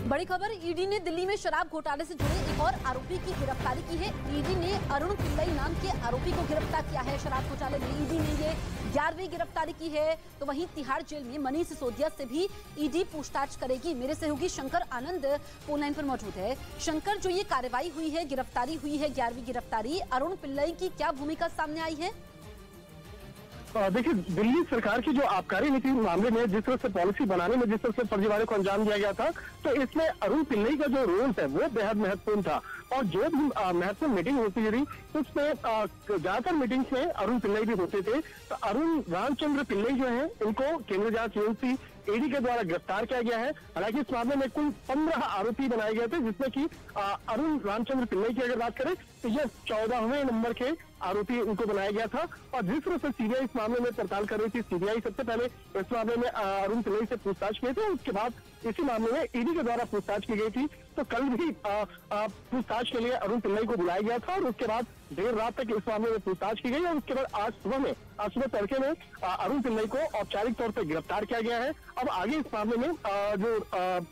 बड़ी खबर, ईडी ने दिल्ली में शराब घोटाले से जुड़े एक और आरोपी की गिरफ्तारी की है। ईडी ने अरुण पिल्लई नाम के आरोपी को गिरफ्तार किया है। शराब घोटाले में ईडी ने ये 11वीं गिरफ्तारी की है। तो वहीं तिहाड़ जेल में मनीष सिसोदिया से भी ईडी पूछताछ करेगी। मेरे सहयोगी शंकर आनंद फोन लाइन पर मौजूद है। शंकर, जो ये कार्रवाई हुई है, गिरफ्तारी हुई है, 11वीं गिरफ्तारी, अरुण पिल्लई की क्या भूमिका सामने आई है? देखिए, दिल्ली सरकार की जो आबकारी नीति मामले में जिस तरह से पॉलिसी बनाने में जिस तरह से फर्जीवाड़े को अंजाम दिया गया था, तो इसमें अरुण पिल्लई का जो रोल है वो बेहद महत्वपूर्ण था। और जो भी महत्वपूर्ण मीटिंग होती रही उसमें ज्यादातर मीटिंग्स में अरुण पिल्लई भी होते थे। तो अरुण रामचंद्र पिल्लई जो है, इनको केंद्रीय जांच एजेंसी ईडी के द्वारा गिरफ्तार किया गया है। हालांकि इस मामले में कुल 15 आरोपी बनाए गए थे, जिसमें कि अरुण रामचंद्र पिल्लई की अगर बात करें तो ये 14वें नंबर के आरोपी उनको बनाया गया था। और जिस तरह से सीबीआई इस मामले में पड़ताल कर रही थी, सीबीआई सबसे पहले इस मामले में अरुण पिल्लई से पूछताछ किए थे। उसके बाद इसी मामले में ईडी के द्वारा पूछताछ की गई थी। तो कल भी पूछताछ के लिए अरुण पिल्लई को बुलाया गया था और उसके बाद देर रात तक इस मामले में पूछताछ की गई। और उसके बाद आज सुबह तड़के में अरुण पिल्लई को औपचारिक तौर पर गिरफ्तार किया गया है। अब आगे इस मामले में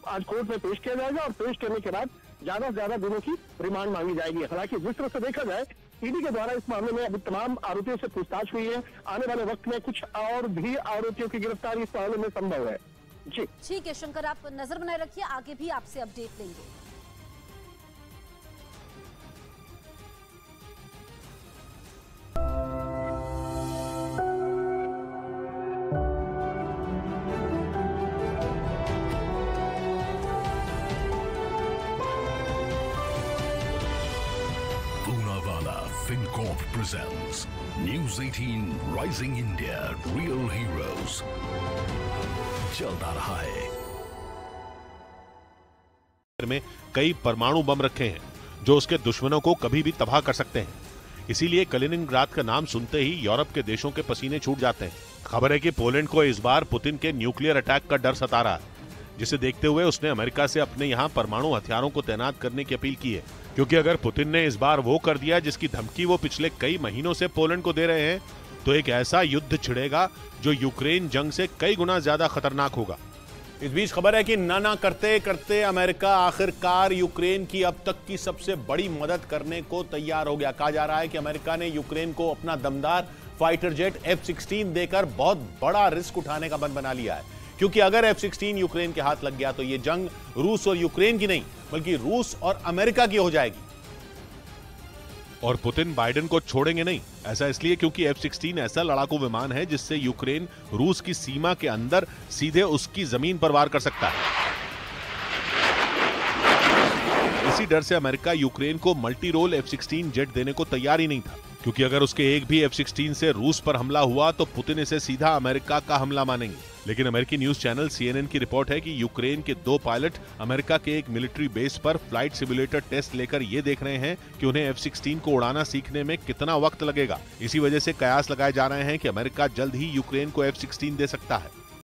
आज कोर्ट में पेश किया जाएगा और पेश करने के बाद ज्यादा से ज्यादा दिनों की रिमांड मांगी जाएगी। हालांकि जिस तरह से देखा जाए, ईडी के द्वारा इस मामले में अभी तमाम आरोपियों से पूछताछ हुई है। आने वाले वक्त में कुछ और भी आरोपियों की गिरफ्तारी इस मामले में संभव है। जी ठीक है शंकर, आप नजर बनाए रखिए, आगे भी आपसे अपडेट लेंगे। FinCorp presents News 18 Rising India Real Heroes। चलता रहा है। में कई परमाणु बम रखे हैं जो उसके दुश्मनों को कभी भी तबाह कर सकते हैं। इसीलिए कलिनिंग्राद का नाम सुनते ही यूरोप के देशों के पसीने छूट जाते हैं। खबर है कि पोलैंड को इस बार पुतिन के न्यूक्लियर अटैक का डर सता रहा है, जिसे देखते हुए उसने अमेरिका से अपने यहाँ परमाणु हथियारों को तैनात करने की अपील की है। क्योंकि अगर पुतिन ने इस बार वो कर दिया जिसकी धमकी वो पिछले कई महीनों से पोलैंड को दे रहे हैं, तो एक ऐसा युद्ध छिड़ेगा जो यूक्रेन जंग से कई गुना ज्यादा खतरनाक होगा। इस बीच खबर है कि ना करते करते अमेरिका आखिरकार यूक्रेन की अब तक की सबसे बड़ी मदद करने को तैयार हो गया। कहा जा रहा है कि अमेरिका ने यूक्रेन को अपना दमदार फाइटर जेट F-16 देकर बहुत बड़ा रिस्क उठाने का मन बना लिया है। क्योंकि अगर F-16 यूक्रेन के हाथ लग गया तो ये जंग रूस और यूक्रेन की नहीं बल्कि रूस और अमेरिका की हो जाएगी। और पुतिन बाइडेन को छोड़ेंगे नहीं। ऐसा इसलिए क्योंकि F-16 ऐसा लड़ाकू विमान है जिससे यूक्रेन रूस की सीमा के अंदर सीधे उसकी जमीन पर वार कर सकता है। इसी डर से अमेरिका यूक्रेन को मल्टी रोल F-16 जेट देने को तैयार ही नहीं था, क्योंकि अगर उसके एक भी F-16 से रूस पर हमला हुआ तो पुतिन इसे सीधा अमेरिका का हमला मानेंगे। लेकिन अमेरिकी न्यूज चैनल CNN की रिपोर्ट है कि यूक्रेन के 2 पायलट अमेरिका के एक मिलिट्री बेस पर फ्लाइट सिमुलेटर टेस्ट लेकर ये देख रहे हैं कि उन्हें F-16 को उड़ाना सीखने में कितना वक्त लगेगा। इसी वजह से कयास लगाए जा रहे हैं कि अमेरिका जल्द ही यूक्रेन को F-16 दे सकता है।